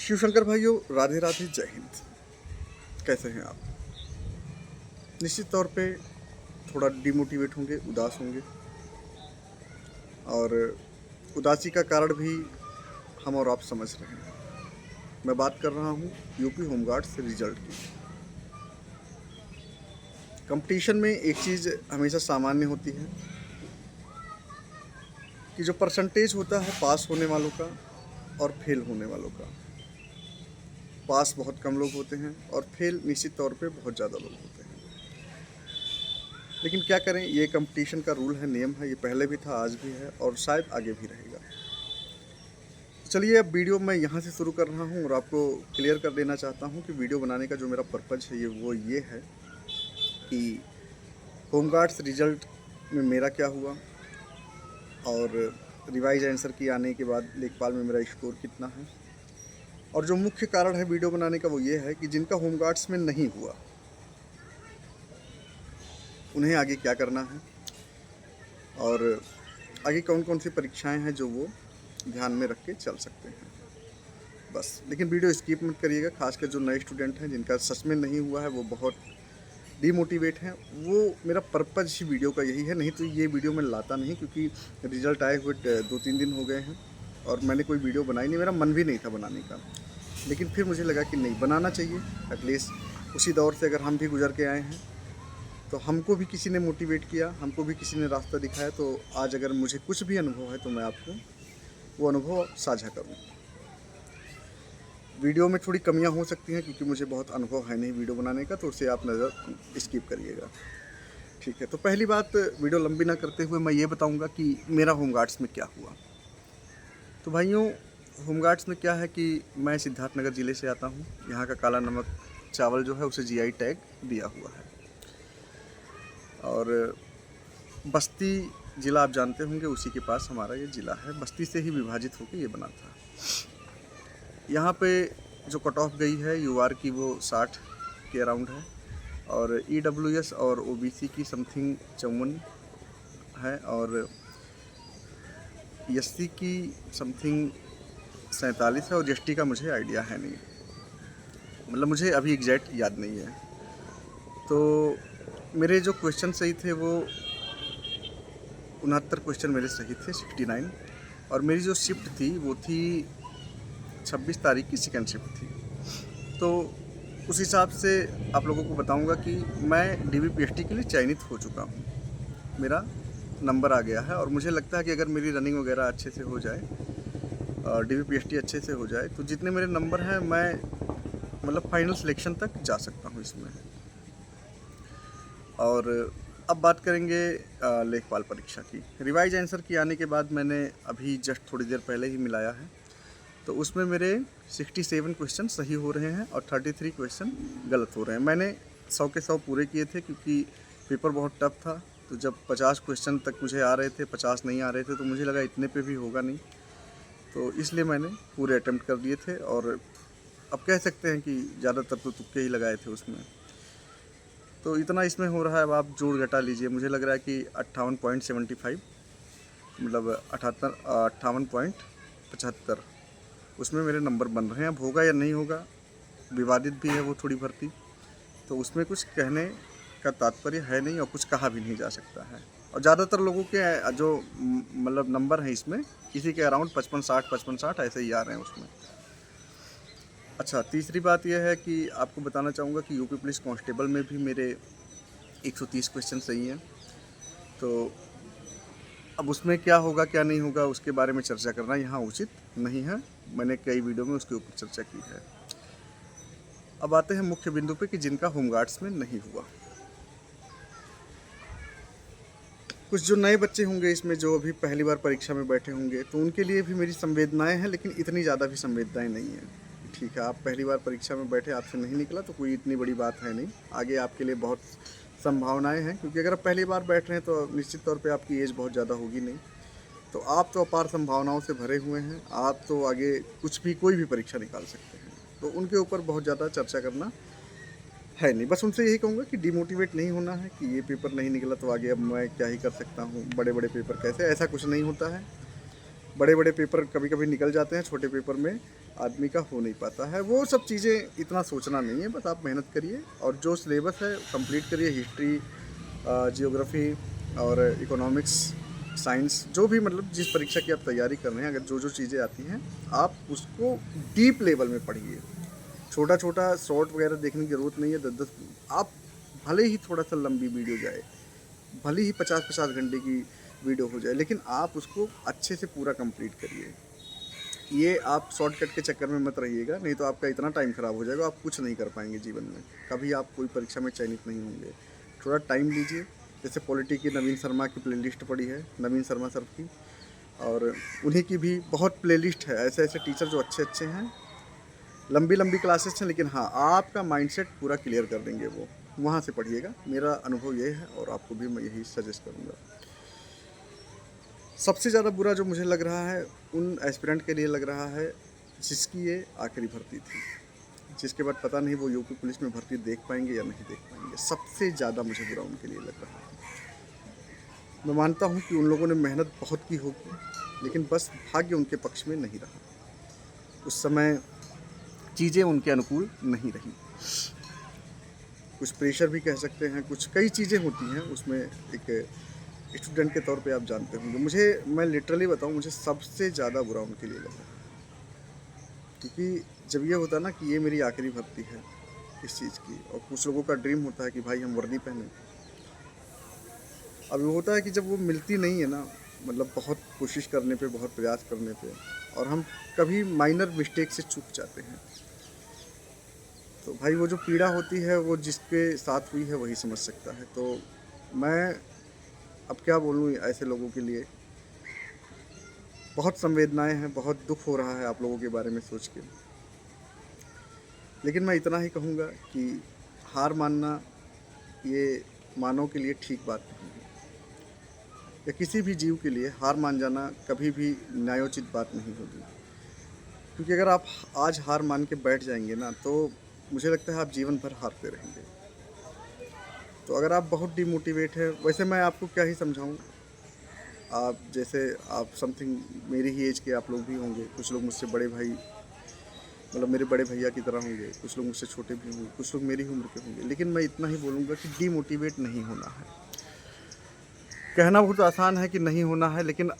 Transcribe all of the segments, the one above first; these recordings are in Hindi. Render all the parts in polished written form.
शिव शंकर भाइयों, राधे राधे, जय हिंद। कैसे हैं आप? निश्चित तौर पे थोड़ा डिमोटिवेट होंगे, उदास होंगे, और उदासी का कारण भी हम और आप समझ रहे हैं। मैं बात कर रहा हूँ यूपी होमगार्ड्स रिजल्ट की। कंपटीशन में एक चीज़ हमेशा सामान्य होती है कि जो परसेंटेज होता है पास होने वालों का और फेल होने वालों का, पास बहुत कम लोग होते हैं और फेल निश्चित तौर पे बहुत ज़्यादा लोग होते हैं। लेकिन क्या करें, ये कंपटीशन का रूल है, नियम है। ये पहले भी था, आज भी है और शायद आगे भी रहेगा। तो चलिए, अब वीडियो मैं यहाँ से शुरू कर रहा हूँ और आपको क्लियर कर देना चाहता हूँ कि वीडियो बनाने का जो मेरा पर्पज़ है ये है कि होमगार्ड्स रिजल्ट में मेरा क्या हुआ और रिवाइज आंसर की आने के बाद लेखपाल में मेरा स्कोर कितना है, और जो मुख्य कारण है वीडियो बनाने का वो ये है कि जिनका होमगार्ड्स में नहीं हुआ उन्हें आगे क्या करना है और आगे कौन कौन सी परीक्षाएं हैं जो वो ध्यान में रख के चल सकते हैं। बस, लेकिन वीडियो स्किप मत करिएगा। खासकर जो नए स्टूडेंट हैं जिनका सच में नहीं हुआ है, वो बहुत डीमोटिवेट हैं, वो मेरा पर्पज़ ही वीडियो का यही है। नहीं तो ये वीडियो मैं लाता नहीं, क्योंकि रिज़ल्ट आए हुए 2-3 दिन हो गए हैं और मैंने कोई वीडियो बनाई नहीं। मेरा मन भी नहीं था बनाने का, लेकिन फिर मुझे लगा कि नहीं, बनाना चाहिए। एटलीस्ट उसी दौर से अगर हम भी गुजर के आए हैं तो हमको भी किसी ने मोटिवेट किया, हमको भी किसी ने रास्ता दिखाया, तो आज अगर मुझे कुछ भी अनुभव है तो मैं आपको वो अनुभव साझा करूँ। वीडियो में थोड़ी कमियां हो सकती हैं क्योंकि मुझे बहुत अनुभव है नहीं वीडियो बनाने का, तो उसे आप नज़र स्किप करिएगा, ठीक है। तो पहली बात, वीडियो लंबी ना करते हुए मैं ये बताऊंगा कि मेरा होमगार्ड्स में क्या हुआ। तो भाइयों, होमगार्ड्स में क्या है कि मैं सिद्धार्थनगर ज़िले से आता हूँ। यहाँ का काला नमक चावल जो है उसे GI टैग दिया हुआ है, और बस्ती ज़िला आप जानते होंगे, उसी के पास हमारा ये ज़िला है। बस्ती से ही विभाजित होकर ये बना था। यहाँ पे जो कट ऑफ गई है UR की वो 60 के अराउंड है, और EWS और OBC की समथिंग 54 है, और SC की समथिंग 47 है, और ST का मुझे आइडिया है नहीं, मतलब मुझे अभी एग्जैक्ट याद नहीं है। तो मेरे जो क्वेश्चन सही थे वो 69 क्वेश्चन मेरे सही थे, 69, और मेरी जो शिफ्ट थी वो थी 26 तारीख की सेकेंड शिफ्ट थी। तो उस हिसाब से आप लोगों को बताऊंगा कि मैं DVPST के लिए चयनित हो चुका हूँ। मेरा नंबर आ गया है और मुझे लगता है कि अगर मेरी रनिंग वगैरह अच्छे से हो जाए और DVPST अच्छे से हो जाए तो जितने मेरे नंबर हैं मैं मतलब फाइनल सिलेक्शन तक जा सकता हूँ इसमें। और अब बात करेंगे लेखपाल परीक्षा की। रिवाइज आंसर की आने के बाद मैंने अभी जस्ट थोड़ी देर पहले ही मिलाया है, तो उसमें मेरे 67 क्वेश्चन सही हो रहे हैं और 33 क्वेश्चन गलत हो रहे हैं। मैंने 100 के 100 पूरे किए थे क्योंकि पेपर बहुत टफ था। तो जब 50 क्वेश्चन तक मुझे आ रहे थे, 50 नहीं आ रहे थे, तो मुझे लगा इतने पे भी होगा नहीं, तो इसलिए मैंने पूरे अटेम्प्ट कर दिए थे। और अब कह सकते हैं कि ज़्यादातर तो तुक्के ही लगाए थे उसमें। तो इतना इसमें हो रहा है, अब आप जोड़ घटा लीजिए। मुझे लग रहा है कि 58.75, मतलब 58.75 उसमें मेरे नंबर बन रहे हैं। अब होगा या नहीं होगा, विवादित भी है वो थोड़ी भर्ती, तो उसमें कुछ कहने का तात्पर्य है नहीं और कुछ कहा भी नहीं जा सकता है। और ज़्यादातर लोगों के जो मतलब नंबर हैं इसमें, किसी के अराउंड 55-60 ऐसे ही आ रहे हैं उसमें। अच्छा, तीसरी बात यह है कि आपको बताना चाहूँगा कि यूपी पुलिस कांस्टेबल में भी मेरे 130 क्वेश्चन सही हैं। तो अब उसमें क्या होगा क्या नहीं होगा उसके बारे में चर्चा करना यहाँ उचित नहीं है। मैंने कई वीडियो में उसके ऊपर चर्चा की है। अब आते हैं मुख्य बिंदु पे कि जिनका होमगार्ड्स में नहीं हुआ। कुछ जो नए बच्चे होंगे इसमें, जो अभी पहली बार परीक्षा में बैठे होंगे, तो उनके लिए भी मेरी संवेदनाएं हैं, लेकिन इतनी ज़्यादा भी संवेदनाएं नहीं हैं। ठीक है, आप पहली बार परीक्षा में बैठे, आपसे नहीं निकला तो कोई इतनी बड़ी बात है नहीं। आगे आपके लिए बहुत संभावनाएं हैं, क्योंकि अगर आप पहली बार बैठ रहे हैं तो निश्चित तौर पे आपकी एज बहुत ज़्यादा होगी नहीं, तो आप तो अपार संभावनाओं से भरे हुए हैं। आप तो आगे कुछ भी, कोई भी परीक्षा निकाल सकते हैं, तो उनके ऊपर बहुत ज़्यादा चर्चा करना है नहीं। बस उनसे यही कहूँगा कि डिमोटिवेट नहीं होना है कि ये पेपर नहीं निकला तो आगे अब मैं क्या ही कर सकता हूँ, बड़े बड़े पेपर कैसे, ऐसा कुछ नहीं होता है। बड़े बड़े पेपर कभी कभी निकल जाते हैं, छोटे पेपर में आदमी का हो नहीं पाता है। वो सब चीज़ें इतना सोचना नहीं है, बस आप मेहनत करिए और जो सिलेबस है कंप्लीट करिए। हिस्ट्री, जियोग्राफी और इकोनॉमिक्स, साइंस, जो भी मतलब जिस परीक्षा की आप तैयारी कर रहे हैं, अगर जो जो चीज़ें आती हैं आप उसको डीप लेवल में पढ़िए। छोटा छोटा शॉर्ट वगैरह देखने की ज़रूरत नहीं है। 10-10 आप भले ही थोड़ा सा लंबी वीडियो जाए, भले ही 50-50 घंटे की वीडियो हो जाए, लेकिन आप उसको अच्छे से पूरा कंप्लीट करिए। ये आप शॉर्टकट के चक्कर में मत रहिएगा, नहीं तो आपका इतना टाइम ख़राब हो जाएगा, आप कुछ नहीं कर पाएंगे जीवन में, कभी आप कोई परीक्षा में चयनित नहीं होंगे। थोड़ा टाइम लीजिए। जैसे पॉलिटी की नवीन शर्मा की प्लेलिस्ट पड़ी है, नवीन शर्मा सर की, और उन्हीं की भी बहुत प्लेलिस्ट है। ऐसे ऐसे टीचर जो अच्छे अच्छे हैं, लंबी लंबी क्लासेस हैं, लेकिन हाँ आपका माइंडसेट पूरा क्लियर कर देंगे वो। वहाँ से पढ़िएगा, मेरा अनुभव ये है और आपको भी मैं यही सजेस्ट करूँगा। सबसे ज़्यादा बुरा जो मुझे लग रहा है उन एस्पिरेंट के लिए लग रहा है जिसकी ये आखिरी भर्ती थी, जिसके बाद पता नहीं वो यूपी पुलिस में भर्ती देख पाएंगे या नहीं देख पाएंगे। सबसे ज़्यादा मुझे बुरा उनके लिए लग रहा है। मैं मानता हूँ कि उन लोगों ने मेहनत बहुत की होगी, लेकिन बस भाग्य उनके पक्ष में नहीं रहा। उस समय चीज़ें उनके अनुकूल नहीं रही। कुछ प्रेशर भी कह सकते हैं, कुछ कई चीज़ें होती हैं उसमें। एक स्टूडेंट के तौर पे आप जानते होंगे, मैं लिटरली बताऊँ, मुझे सबसे ज़्यादा बुरा उनके लिए लगा। क्योंकि जब ये होता है ना कि ये मेरी आखिरी भर्ती है इस चीज़ की, और कुछ लोगों का ड्रीम होता है कि भाई हम वर्दी पहने। अब ये होता है कि जब वो मिलती नहीं है ना, मतलब बहुत कोशिश करने पे, बहुत प्रयास करने पे, और हम कभी माइनर मिस्टेक से चूक जाते हैं, तो भाई वो जो पीड़ा होती है वो जिसके साथ हुई है वही समझ सकता है। तो मैं अब क्या बोलूँ ऐसे लोगों के लिए। बहुत संवेदनाएं हैं, बहुत दुख हो रहा है आप लोगों के बारे में सोच के। लेकिन मैं इतना ही कहूँगा कि हार मानना ये मानव के लिए ठीक बात नहीं है, या किसी भी जीव के लिए हार मान जाना कभी भी न्यायोचित बात नहीं होगी। क्योंकि अगर आप आज हार मान के बैठ जाएंगे ना, तो मुझे लगता है आप जीवन भर हारते रहेंगे। तो अगर आप बहुत डिमोटिवेट है, वैसे मैं आपको क्या ही समझाऊं, आप जैसे आप समथिंग मेरी ही एज के आप लोग भी होंगे, कुछ लोग मुझसे बड़े भाई, मतलब मेरे बड़े भैया की तरह होंगे, कुछ लोग मुझसे छोटे भी होंगे, कुछ लोग मेरी ही उम्र के होंगे। लेकिन मैं इतना ही बोलूँगा कि डीमोटिवेट नहीं होना है। कहना बहुत आसान है कि नहीं होना है, लेकिन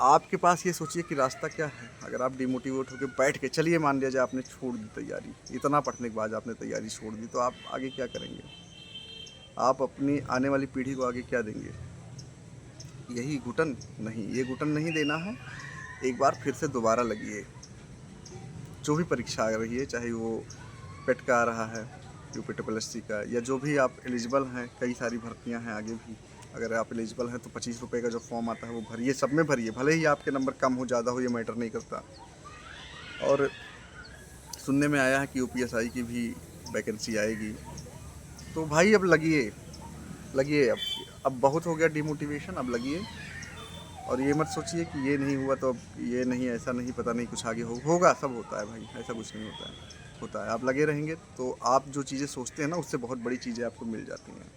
आपके पास ये सोचिए कि रास्ता क्या है। अगर आप डिमोटिवेट होकर बैठ के, चलिए मान लिया जाए आपने छोड़ दी तैयारी, इतना पढ़ने के बाद आपने तैयारी छोड़ दी, तो आप आगे क्या करेंगे? आप अपनी आने वाली पीढ़ी को आगे क्या देंगे? यही घुटन? नहीं, ये घुटन नहीं देना है। एक बार फिर से दोबारा लगिए। जो भी परीक्षा आ रही है, चाहे वो पेट का आ रहा है, यूपी का, या जो भी आप एलिजिबल हैं, कई सारी भर्तियां हैं आगे भी। अगर आप एलिजिबल हैं तो 25 रुपये का जो फॉर्म आता है वो भरिए, सब में भरिए, भले ही आपके नंबर कम हो ज़्यादा हो, ये मैटर नहीं करता। और सुनने में आया है कि यूपीएसआई की भी वैकेंसी आएगी, तो भाई अब लगिए, लगिए। अब बहुत हो गया डिमोटिवेशन, अब लगिए। और ये मत सोचिए कि ये नहीं हुआ तो अब ये नहीं, ऐसा नहीं, पता नहीं कुछ आगे होगा। सब होता है भाई, ऐसा कुछ नहीं होता है, होता है। आप लगे रहेंगे तो आप जो चीज़ें सोचते हैं ना, उससे बहुत बड़ी चीज़ें आपको मिल जाती हैं।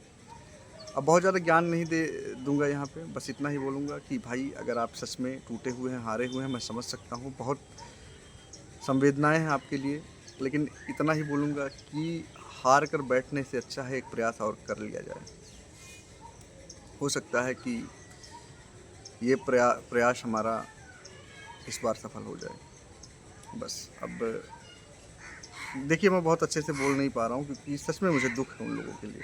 अब बहुत ज़्यादा ज्ञान नहीं दे दूंगा यहाँ पे, बस इतना ही बोलूँगा कि भाई अगर आप सच में टूटे हुए हैं, हारे हुए हैं, मैं समझ सकता हूँ, बहुत संवेदनाएं हैं आपके लिए। लेकिन इतना ही बोलूँगा कि हार कर बैठने से अच्छा है एक प्रयास और कर लिया जाए। हो सकता है कि ये प्रयास हमारा इस बार सफल हो जाए। बस अब देखिए, मैं बहुत अच्छे से बोल नहीं पा रहा हूँ क्योंकि सच में मुझे दुख है उन लोगों के लिए।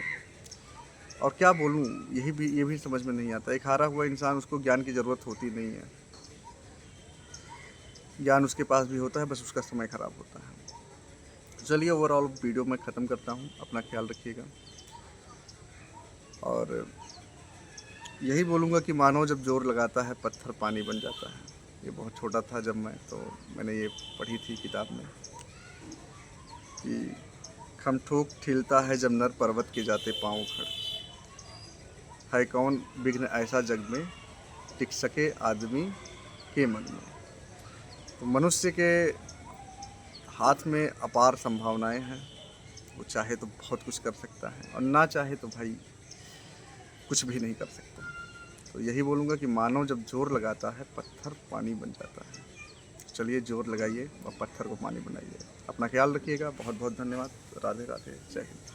और क्या बोलूँ, ये भी समझ में नहीं आता। एक हारा हुआ इंसान, उसको ज्ञान की ज़रूरत होती नहीं है। ज्ञान उसके पास भी होता है, बस उसका समय ख़राब होता है। चलिए, ओवरऑल वीडियो मैं ख़त्म करता हूँ। अपना ख्याल रखिएगा। और यही बोलूँगा कि मानव जब जोर लगाता है, पत्थर पानी बन जाता है। ये बहुत छोटा था जब मैं, तो मैंने ये पढ़ी थी किताब में कि खमठोक ठिलता है जब नर पर्वत के जाते पाँव खड़, है कौन विघ्न ऐसा जग में टिक सके आदमी के मन में। तो मनुष्य के हाथ में अपार संभावनाएं हैं। वो चाहे तो बहुत कुछ कर सकता है, और ना चाहे तो भाई कुछ भी नहीं कर सकता। तो यही बोलूँगा कि मानव जब जोर लगाता है पत्थर पानी बन जाता है। चलिए जोर लगाइए और पत्थर को पानी बनाइए। अपना ख्याल रखिएगा। बहुत बहुत धन्यवाद। राधे राधे। जय हिंद।